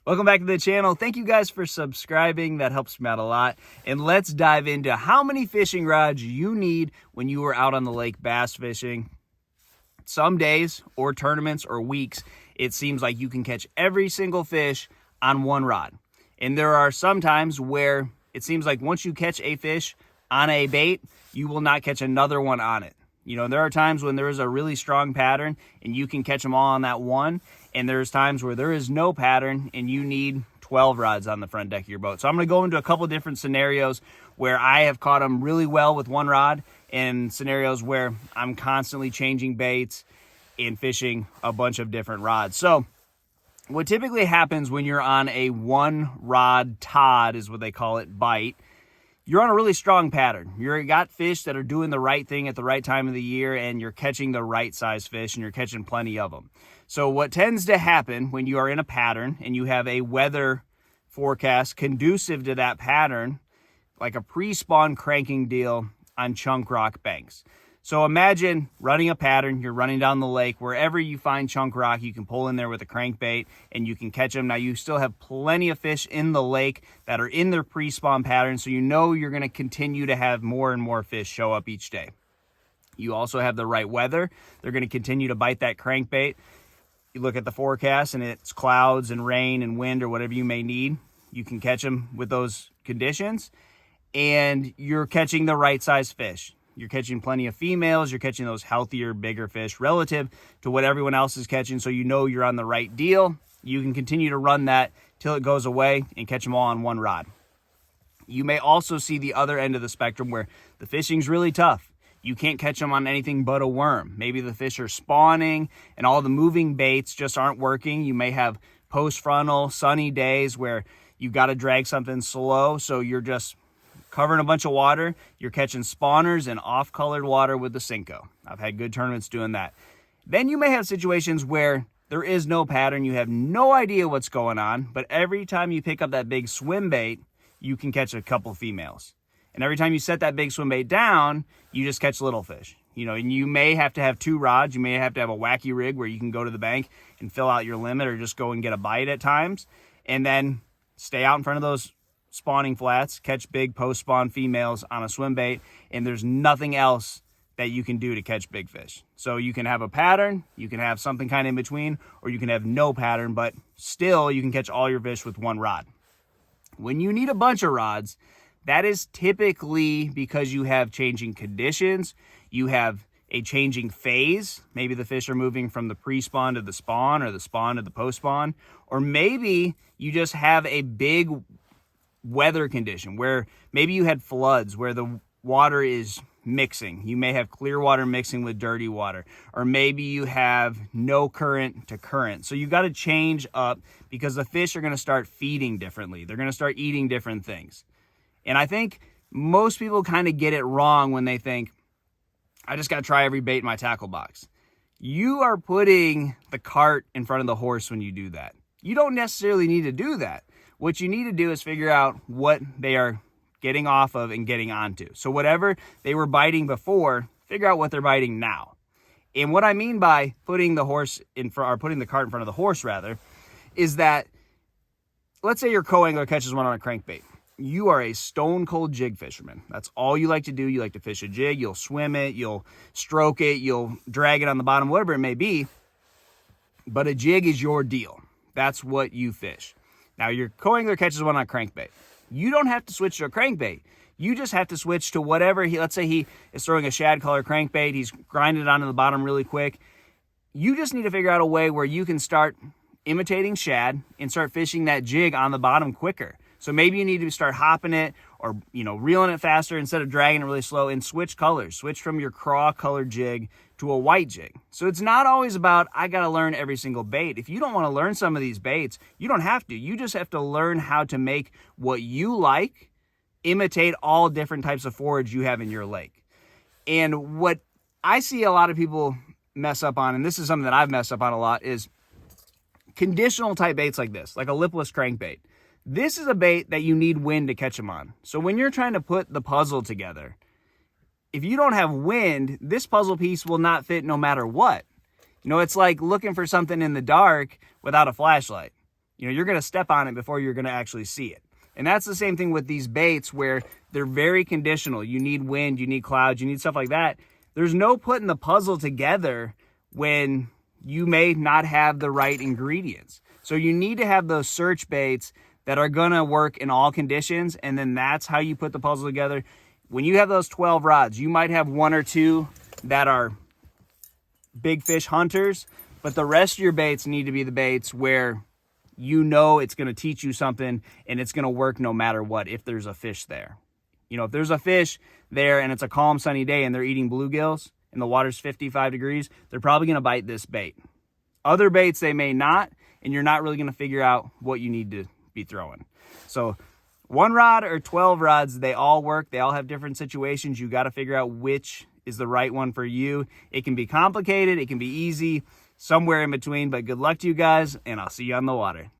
Welcome back to the channel. Thank you guys for subscribing. That helps me out a lot. And let's dive into how many fishing rods you need when you are out on the lake bass fishing. Some days or tournaments or weeks, it seems like you can catch every single fish on one rod. And there are some times where it seems like once you catch a fish on a bait, you will not catch another one on it. You know, there are times when there is a really strong pattern and you can catch them all on that one. And there's times where there is no pattern and you need 12 rods on the front deck of your boat. So I'm going to go into a couple different scenarios where I have caught them really well with one rod and scenarios where I'm constantly changing baits and fishing a bunch of different rods. So what typically happens when you're on a one rod Todd is what they call it, bite, you're on a really strong pattern. You've got fish that are doing the right thing at the right time of the year, and you're catching the right size fish, and you're catching plenty of them. So what tends to happen when you are in a pattern and you have a weather forecast conducive to that pattern, like a pre-spawn cranking deal on chunk rock banks. So imagine running a pattern, you're running down the lake, wherever you find chunk rock, you can pull in there with a crankbait and you can catch them. Now you still have plenty of fish in the lake that are in their pre-spawn pattern, so you know you're gonna continue to have more and more fish show up each day. You also have the right weather. They're gonna continue to bite that crankbait. You look at the forecast and it's clouds and rain and wind or whatever you may need. You can catch them with those conditions and you're catching the right size fish. You're catching plenty of females. You're catching those healthier, bigger fish relative to what everyone else is catching. So you know you're on the right deal. You can continue to run that till it goes away and catch them all on one rod. You may also see the other end of the spectrum where the fishing's really tough. You can't catch them on anything but a worm. Maybe the fish are spawning and all the moving baits just aren't working. You may have post-frontal, sunny days where you got to drag something slow. So you're just covering a bunch of water, you're catching spawners and off-colored water with the Senko. I've had good tournaments doing that. Then you may have situations where there is no pattern, you have no idea what's going on, but every time you pick up that big swim bait, you can catch a couple females. And every time you set that big swim bait down, you just catch little fish. You know, and you may have to have two rods, you may have to have a wacky rig where you can go to the bank and fill out your limit or just go and get a bite at times, and then stay out in front of those spawning flats, catch big post-spawn females on a swim bait, and there's nothing else that you can do to catch big fish. So you can have a pattern, you can have something kind of in between, or you can have no pattern, but still you can catch all your fish with one rod. When you need a bunch of rods, that is typically because you have changing conditions, you have a changing phase. Maybe the fish are moving from the pre-spawn to the spawn or the spawn to the post-spawn, or maybe you just have a big weather condition where maybe you had floods where the water is mixing. You may have clear water mixing with dirty water, or maybe you have no current to current. So you got to change up because the fish are going to start feeding differently. They're going to start eating different things. And I think most people kind of get it wrong when they think, I just got to try every bait in my tackle box. You are putting the cart in front of the horse when you do that. You don't necessarily need to do that. What you need to do is figure out what they are getting off of and getting onto. So whatever they were biting before, figure out what they're biting now. And what I mean by putting the horse in front, or putting the cart in front of the horse rather, is that let's say your co-angler catches one on a crankbait. You are a stone cold jig fisherman. That's all you like to do. You like to fish a jig. You'll swim it, you'll stroke it, you'll drag it on the bottom, whatever it may be. But a jig is your deal. That's what you fish. Now, your co-angler catches one on a crankbait. You don't have to switch to a crankbait. You just have to switch to whatever let's say he is throwing a shad color crankbait. He's grinding it onto the bottom really quick. You just need to figure out a way where you can start imitating shad and start fishing that jig on the bottom quicker. So maybe you need to start hopping it or, reeling it faster instead of dragging it really slow, and switch colors. Switch from your craw colored jig to a white jig. So it's not always about, I got to learn every single bait. If you don't want to learn some of these baits, you don't have to. You just have to learn how to make what you like imitate all different types of forage you have in your lake. And what I see a lot of people mess up on, and this is something that I've messed up on a lot, is conditional type baits like this, like a lipless crankbait. This is a bait that you need wind to catch them on. So when you're trying to put the puzzle together, if you don't have wind, this puzzle piece will not fit no matter what. It's like looking for something in the dark without a flashlight. you're going to step on it before you're going to actually see it. And that's the same thing with these baits where they're very conditional. You need wind, you need clouds, you need stuff like that. There's no putting the puzzle together when you may not have the right ingredients. So you need to have those search baits that are going to work in all conditions, and then that's how you put the puzzle together. When you have those 12 rods, you might have 1 or 2 that are big fish hunters, but the rest of your baits need to be the baits where it's going to teach you something and it's going to work no matter what if there's a fish there. If there's a fish there and it's a calm sunny day and they're eating bluegills and the water's 55 degrees, they're probably going to bite this bait. Other baits they may not, and you're not really going to figure out what you need to be throwing. So 1 rod or 12 rods, they all work. They all have different situations. You got to figure out which is the right one for you. It can be complicated, it can be easy, somewhere in between, but good luck to you guys, and I'll see you on the water.